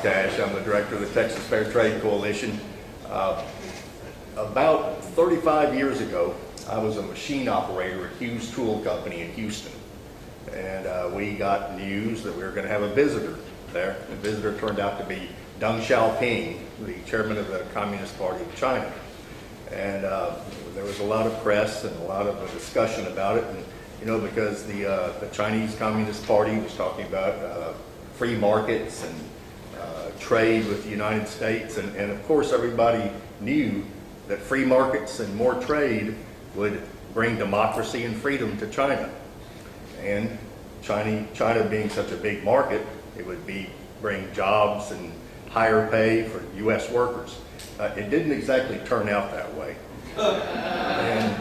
Tash. I'm the director of the Texas Fair Trade Coalition. About 35 years ago, I was a machine operator at Hughes Tool Company in Houston. And we got news that we were going to have a visitor there. The visitor turned out to be Deng Xiaoping, the chairman of the Communist Party of China. And there was a lot of press and a lot of discussion about it. And, you know, because the Chinese Communist Party was talking about free markets and trade with the United States. And of course, everybody knew that free markets and more trade would bring democracy and freedom to China. And China being such a big market, it would bring jobs and higher pay for U.S. workers. It didn't exactly turn out that way. And,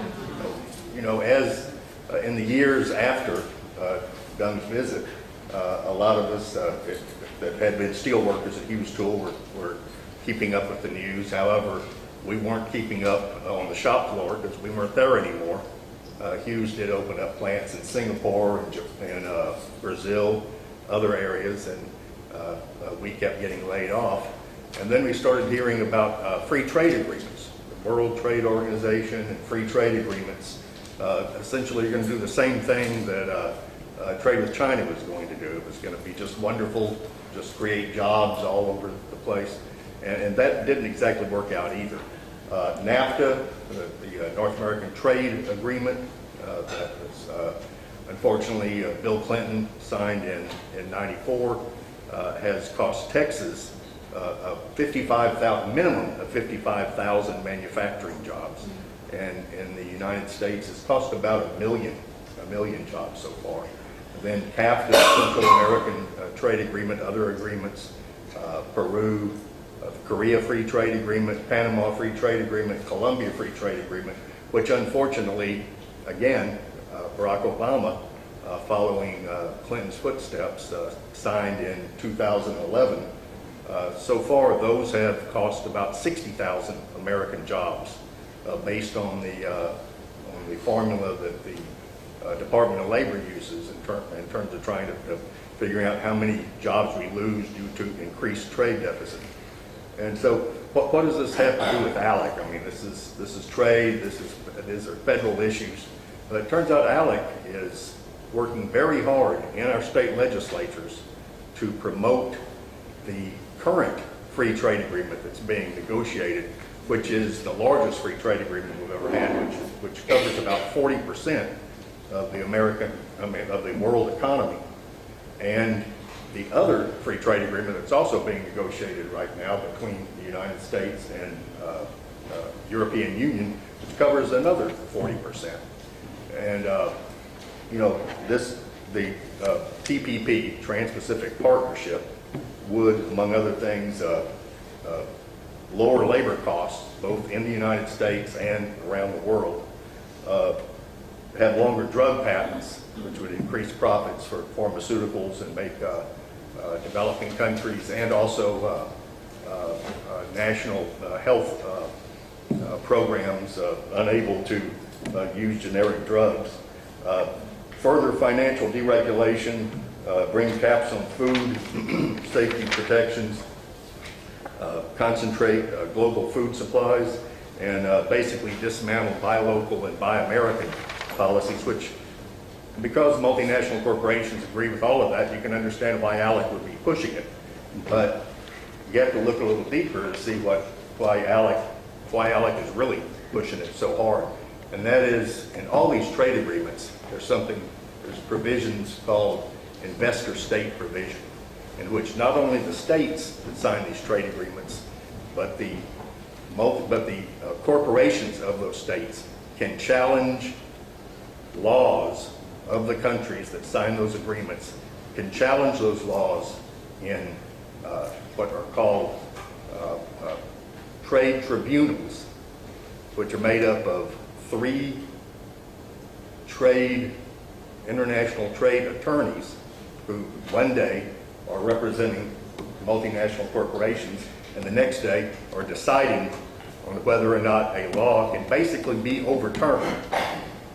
you know, as in the years after Deng's visit, a lot of us that had been steel workers at Hughes Tool were keeping up with the news. However, we weren't keeping up on the shop floor because we weren't there anymore. Hughes did open up plants in Singapore and Brazil, other areas, and we kept getting laid off. And then we started hearing about free trade agreements. The World Trade Organization and free trade agreements essentially are going to do the same thing that trade with China was going to do. It was going to be just wonderful, just create jobs all over the place. And that didn't exactly work out either. NAFTA, the North American Trade Agreement, that was unfortunately Bill Clinton signed in '94, has cost Texas a minimum of 55,000 manufacturing jobs, and in the United States it's cost about a million jobs so far. And then CAFTA, Central American Trade Agreement, other agreements, Peru, Korea Free Trade Agreement, Panama Free Trade Agreement, Colombia Free Trade Agreement, which unfortunately, again, Barack Obama, following Clinton's footsteps, signed in 2011. So far, those have cost about 60,000 American jobs, based on the formula that the Department of Labor uses in terms of trying to figuring out how many jobs we lose due to increased trade deficit. And so, what does this have to do with ALEC? I mean, this is trade. These are federal issues. But it turns out ALEC is working very hard in our state legislatures to promote the current free trade agreement that's being negotiated, which is the largest free trade agreement we've ever had, which covers about 40% of the world economy. And the other free trade agreement that's also being negotiated right now between the United States and European Union, which covers another 40%. And you know, the TPP, Trans-Pacific Partnership, would, among other things, lower labor costs both in the United States and around the world, have longer drug patents, which would increase profits for pharmaceuticals and make developing countries and also national health programs unable to use generic drugs. Further financial deregulation, bring caps on food safety protections, concentrate global food supplies, and basically dismantle buy local and buy American policies, which, because multinational corporations agree with all of that, you can understand why ALEC would be pushing it. But you have to look a little deeper to see why ALEC is really pushing it so hard. And that is, in all these trade agreements, there's provisions called investor state provision, in which not only the states that sign these trade agreements, but the corporations of those states can challenge laws of the countries that sign those agreements, can challenge those laws in what are called trade tribunals, which are made up of 3 international trade attorneys who one day are representing multinational corporations and the next day are deciding on whether or not a law can basically be overturned.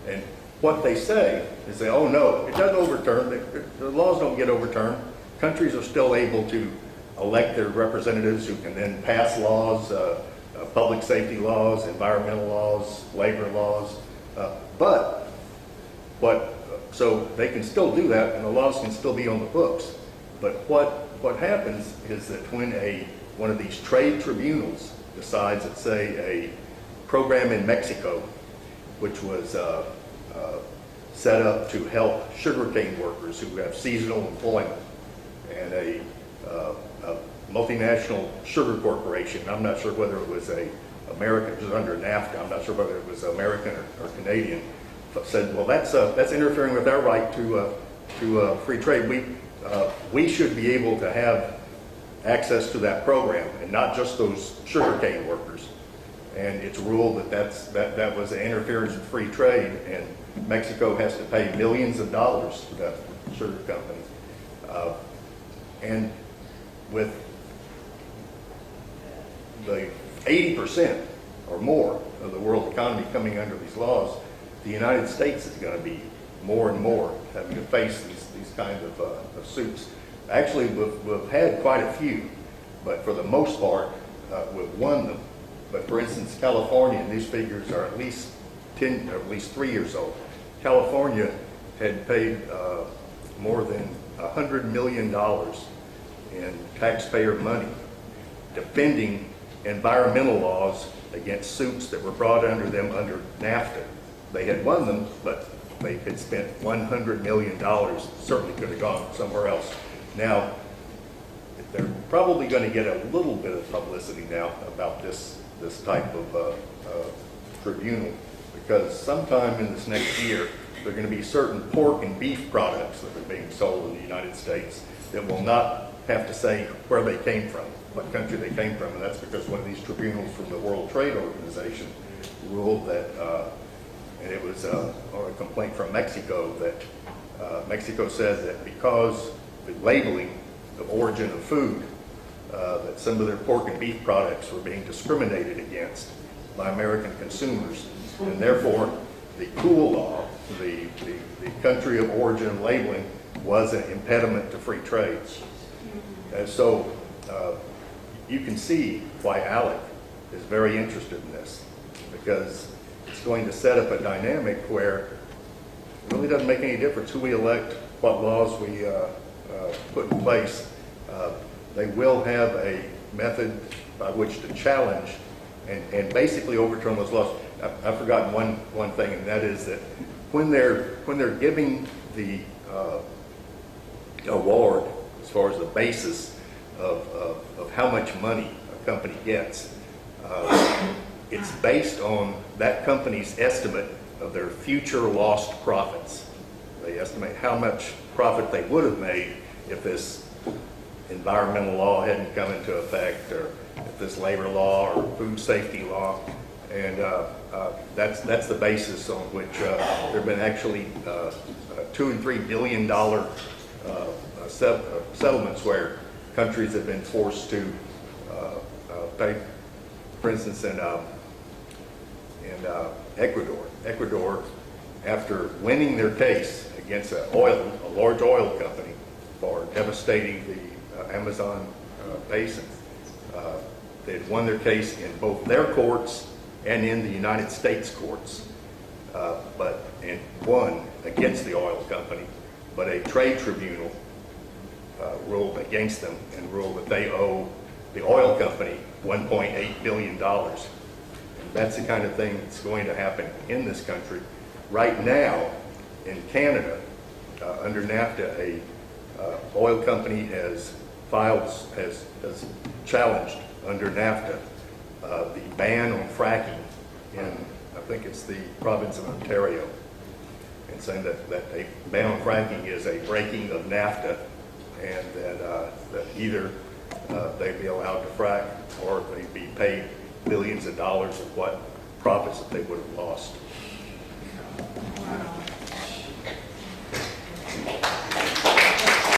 And what they say is oh no, it doesn't overturn, the laws don't get overturned. Countries are still able to elect their representatives who can then pass laws, public safety laws, environmental laws, labor laws. So they can still do that and the laws can still be on the books. But what happens is that when one of these trade tribunals decides that, say, a program in Mexico, which was set up to help sugarcane workers who have seasonal employment, and a multinational sugar corporation, I'm not sure whether it was American, it was under NAFTA, I'm not sure whether it was American or Canadian, but said, well, that's interfering with our right to free trade. We should be able to have access to that program, and not just those sugarcane workers. And it's ruled that was an interference with free trade, and Mexico has to pay millions of dollars to that sugar company. And with the 80% or more of the world economy coming under these laws, the United States is going to be more and more having to face these kinds of suits. Actually, we've had quite a few, but for the most part, we've won them. But for instance, California, and these figures are at least 3 years old. California had paid more than $100 million in taxpayer money defending environmental laws against suits that were brought under them under NAFTA. They had won them, but they had spent $100 million, certainly could have gone somewhere else. Now, they're probably going to get a little bit of publicity now about this type of tribunal, because sometime in this next year, there are going to be certain pork and beef products that are being sold in the United States that will not have to say where they came from, what country they came from, and that's because one of these tribunals from the World Trade Organization ruled that, and it was a complaint from Mexico, that Mexico said that because the labeling of origin of food, that some of their pork and beef products were being discriminated against by American consumers, and therefore the COOL law, the country of origin labeling, was an impediment to free trade. And so you can see why ALEC is very interested in this, because it's going to set up a dynamic where it really doesn't make any difference who we elect, what laws we put in place. They will have a method by which to challenge and basically overturn those laws. I've forgotten one thing, and that is that when they're giving the award as far as the basis of how much money a company gets, it's based on that company's estimate of their future lost profits. They estimate how much profit they would have made if this environmental law hadn't come into effect, or if this labor law or food safety law, and that's the basis on which there have been actually $2 and $3 billion settlements where countries have been forced to pay. For instance, in Ecuador, after winning their case against a large oil company for devastating the Amazon basin, they had won their case in both their courts and in the United States courts, and won against the oil company. But a trade tribunal ruled against them and ruled that they owe the oil company $1.8 billion. And that's the kind of thing that's going to happen in this country. Right now, in Canada, under NAFTA, a oil company has challenged under NAFTA the ban on fracking in, I think it's the province of Ontario, and saying that a ban on fracking is a breaking of NAFTA, and that either they'd be allowed to frack or they'd be paid billions of dollars of what profits that they would have lost. Wow.